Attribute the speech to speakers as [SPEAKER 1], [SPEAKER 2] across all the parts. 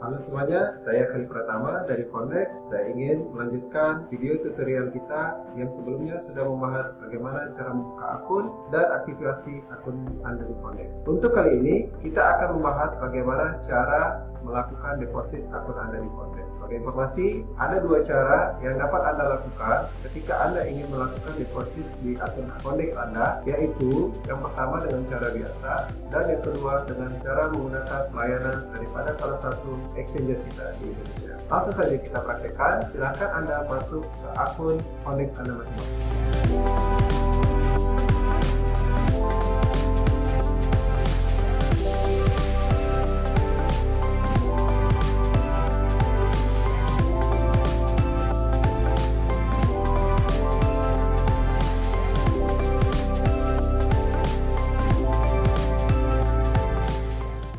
[SPEAKER 1] Halo semuanya, saya Khalil Pratama dari Fondex. Saya ingin melanjutkan video tutorial kita yang sebelumnya sudah membahas bagaimana cara membuka akun dan aktivasi akun Anda di Fondex. Untuk kali ini, kita akan membahas bagaimana cara melakukan deposit akun Anda di Fondex. Sebagai informasi, ada dua cara yang dapat Anda lakukan ketika Anda ingin melakukan deposit di akun Fondex Anda, yaitu yang pertama dengan cara biasa dan yang kedua dengan cara menggunakan pelayanan daripada salah satu exchanger kita di Indonesia. Langsung saja kita praktekkan. Silahkan Anda masuk ke akun Fondex Anda masing-masing.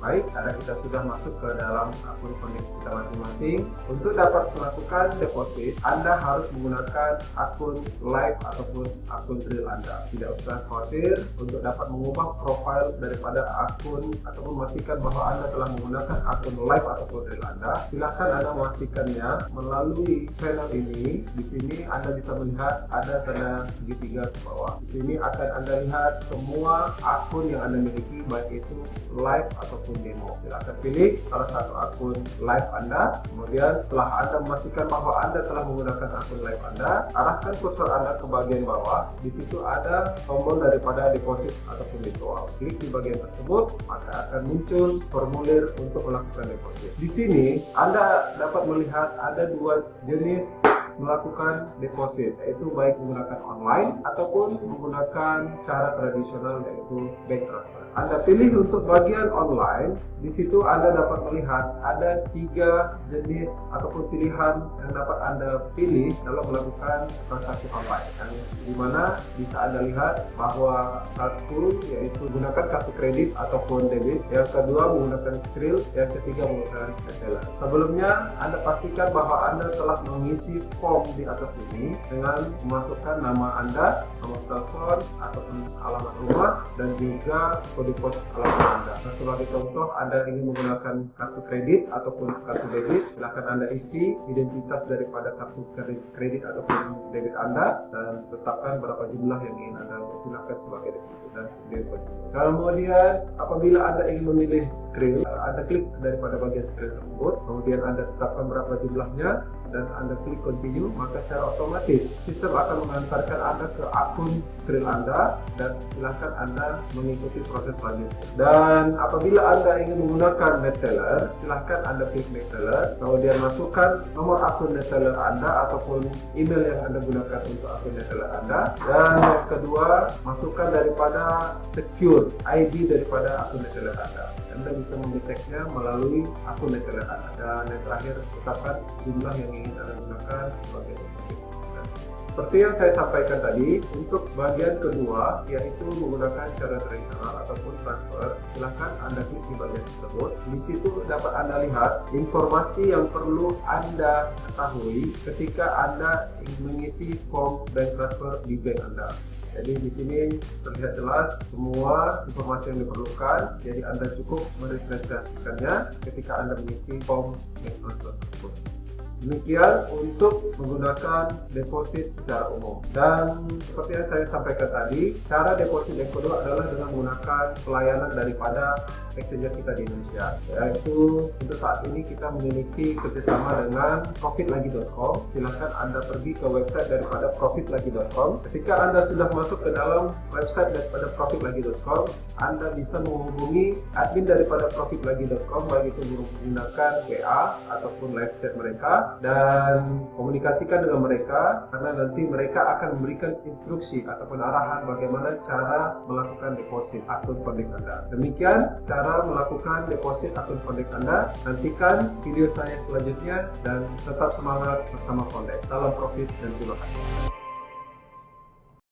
[SPEAKER 1] Baik, karena kita sudah masuk ke dalam akun Fondex kita masing-masing. Untuk dapat melakukan deposit, Anda harus menggunakan akun live ataupun akun real Anda. Tidak usah khawatir untuk dapat mengubah profil daripada akun ataupun memastikan bahwa Anda telah menggunakan akun live ataupun real Anda. Silahkan Anda memastikannya melalui panel ini. Di sini Anda bisa melihat ada tanda segitiga ke bawah. Di sini akan Anda lihat semua akun yang Anda miliki, baik itu live ataupun demo. Silahkan pilih salah satu akun live Anda. Kemudian setelah Anda memastikan bahwa Anda telah menggunakan akun live Anda, arahkan kursor Anda ke bagian bawah. Di situ ada tombol daripada deposit ataupun withdrawal. Klik di bagian tersebut, maka akan muncul formulir untuk melakukan deposit. Di sini Anda dapat melihat ada dua jenis melakukan deposit, yaitu baik menggunakan online ataupun menggunakan cara tradisional, yaitu bank transfer. Anda pilih untuk bagian online. Di situ Anda dapat melihat ada 3 jenis ataupun pilihan yang dapat Anda pilih dalam melakukan transaksi online, yang dimana bisa Anda lihat bahwa satu yaitu menggunakan kartu kredit ataupun debit, yang kedua menggunakan Skrill, yang ketiga menggunakan reseller. Sebelumnya Anda pastikan bahwa Anda telah mengisi form di atas ini dengan memasukkan nama Anda, nomor telepon ataupun alamat rumah, dan juga kode pos alamat Anda. Nah, sebagai contoh, Anda ingin menggunakan kartu kredit ataupun kartu debit, silakan Anda isi identitas daripada kartu kredit ataupun debit Anda dan tetapkan berapa jumlah yang ingin Anda gunakan sebagai deposit dan debit. Kemudian apabila Anda ingin memilih Skrill, Anda klik daripada bagian Skrill tersebut, kemudian Anda tetapkan berapa jumlahnya dan Anda klik continue, maka secara otomatis sistem akan mengantarkan Anda ke akun Skrill Anda dan silahkan Anda mengikuti proses selanjutnya. Dan apabila Anda ingin menggunakan netteller, silahkan Anda klik netteller, kemudian masukkan nomor akun netteller Anda ataupun email yang Anda gunakan untuk akun netteller Anda, dan yang kedua masukkan daripada secure ID daripada akun netteller Anda. Anda bisa mendeteknya melalui akun netteller Anda. Dan yang terakhir, tetapkan jumlah yang ingin Anda gunakan sebagai deposit. Seperti yang saya sampaikan tadi, untuk bagian kedua yaitu menggunakan cara tradisional ataupun transfer, silahkan Anda klik di bagian tersebut. Di situ dapat Anda lihat informasi yang perlu Anda ketahui ketika Anda ingin mengisi form bank transfer di bank Anda. Jadi di sini terlihat jelas semua informasi yang diperlukan. Jadi Anda cukup meregistrasikannya ketika Anda mengisi form bank transfer tersebut. Demikian untuk menggunakan deposit secara umum. Dan seperti yang saya sampaikan tadi, cara deposit yang kedua adalah dengan menggunakan pelayanan daripada exchanger kita di Indonesia, yaitu untuk saat ini kita memiliki kerjasama dengan profitlagi.com. Silahkan Anda pergi ke website daripada profitlagi.com. Ketika Anda sudah masuk ke dalam website daripada profitlagi.com, Anda bisa menghubungi admin daripada profitlagi.com, baik itu menggunakan WA ataupun live chat mereka, dan komunikasikan dengan mereka, karena nanti mereka akan memberikan instruksi ataupun arahan bagaimana cara melakukan deposit akun Fondex Anda. Demikian cara melakukan deposit akun Fondex Anda. Nantikan video saya selanjutnya dan tetap semangat bersama Fondex. Salam profit dan terima kasih.